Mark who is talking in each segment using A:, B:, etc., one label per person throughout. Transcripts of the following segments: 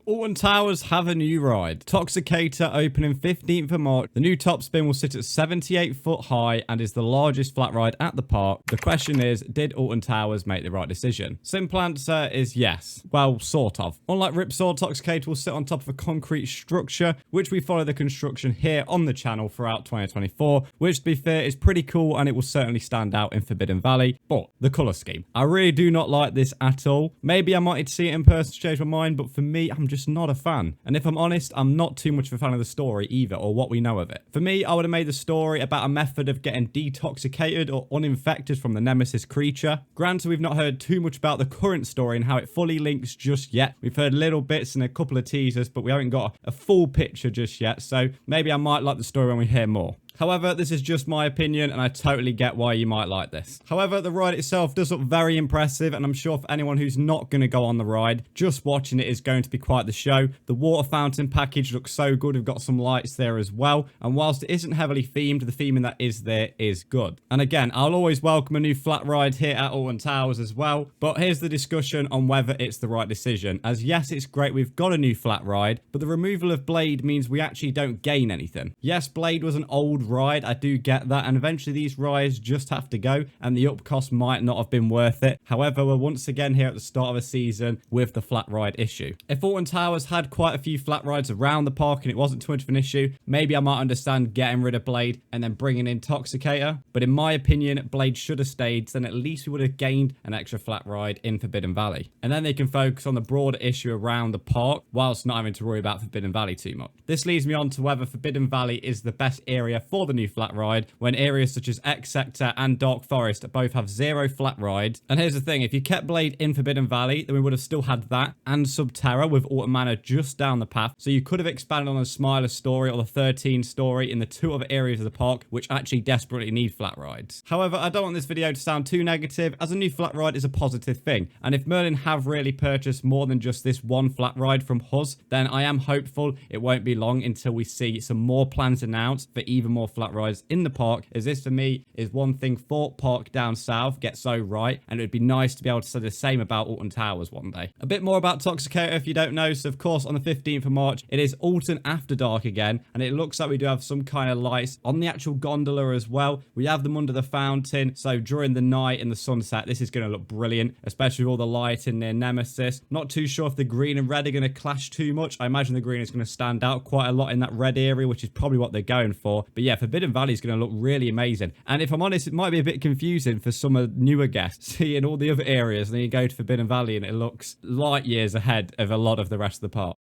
A: Alton Towers have a new ride. Toxicator opening 15th of March. The new top spin will sit at 78 foot high and is the largest flat ride at the park. The question is, did Alton Towers make the right decision? Simple answer is yes. Well, sort of. Unlike Ripsaw, Toxicator will sit on top of a concrete structure, which we follow the construction here on the channel throughout 2024, which to be fair is pretty cool and it will certainly stand out in Forbidden Valley. But the colour scheme, I really do not like this at all. Maybe I might see it in person to change my mind, but for me, I'm just not a fan. And if I'm honest, I'm not too much of a fan of the story either, or what we know of it. For me, I would have made the story about a method of getting detoxicated or uninfected from the nemesis creature. Granted, we've not heard too much about the current story and how it fully links just yet. We've heard little bits and a couple of teasers, but we haven't got a full picture just yet, so maybe I might like the story when we hear more. However, this is just my opinion and I totally get why you might like this. However, the ride itself does look very impressive and I'm sure for anyone who's not going to go on the ride, just watching it is going to be quite the show. The water fountain package looks so good. We've got some lights there as well. And whilst it isn't heavily themed, the theming that is there is good. And again, I'll always welcome a new flat ride here at Alton Towers as well. But here's the discussion on whether it's the right decision. As yes, it's great we've got a new flat ride, but the removal of Blade means we actually don't gain anything. Yes, Blade was an old ride, I do get that, and eventually these rides just have to go and the up cost might not have been worth it. However, we're once again here at the start of a season with the flat ride issue. If Alton Towers had quite a few flat rides around the park and it wasn't too much of an issue, maybe I might understand getting rid of Blade and then bringing in Toxicator, but in my opinion, Blade should have stayed, so then at least we would have gained an extra flat ride in Forbidden Valley, and then they can focus on the broader issue around the park whilst not having to worry about Forbidden Valley too much. This leads me on to whether Forbidden Valley is the best area for the new flat ride when areas such as X Sector and Dark Forest both have 0 flat rides. And here's the thing, if you kept Blade in Forbidden Valley, then we would have still had that and Subterra with Autumn Manor just down the path, so you could have expanded on the Smiler story or the 13 story in the 2 other areas of the park which actually desperately need flat rides. However, I don't want this video to sound too negative, as a new flat ride is a positive thing, and if Merlin have really purchased more than just this one flat ride from Huz, then I am hopeful it won't be long until we see some more plans announced for even more flat rides in the park, as this for me is one thing Thorpe Park down south gets so right, and it would be nice to be able to say the same about Alton Towers one day. A bit more about Toxicator if you don't know. So of course on the 15th of March it is Alton After Dark again, and it looks like we do have some kind of lights on the actual gondola as well. We have them under the fountain, so during the night in the sunset this is going to look brilliant, especially with all the lighting near Nemesis. Not too sure if the green and red are going to clash too much. I imagine the green is going to stand out quite a lot in that red area, which is probably what they're going for. But yeah, Forbidden Valley is going to look really amazing, and if I'm honest, it might be a bit confusing for some newer guests seeing all the other areas and then you go to Forbidden Valley and it looks light years ahead of a lot of the rest of the park.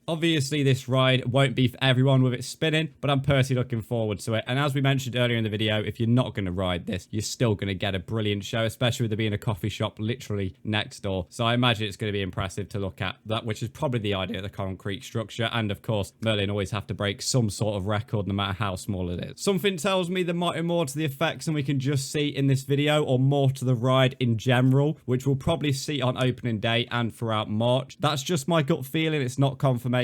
A: Obviously, this ride won't be for everyone with it spinning, but I'm personally looking forward to it. And as we mentioned earlier in the video, if you're not going to ride this, you're still going to get a brilliant show, especially with there being a coffee shop literally next door. So I imagine it's going to be impressive to look at that, which is probably the idea of the concrete structure. And of course, Merlin always have to break some sort of record, no matter how small it is. Something tells me there might be more to the effects than we can just see in this video, or more to the ride in general, which we'll probably see on opening day and throughout March. That's just my gut feeling. It's not confirmation.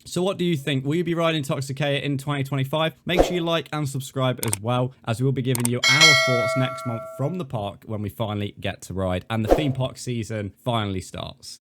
A: So what do you think? Will you be riding Toxicator in 2025? Make sure you like and subscribe as well, as we will be giving you our thoughts next month from the park when we finally get to ride and the theme park season finally starts.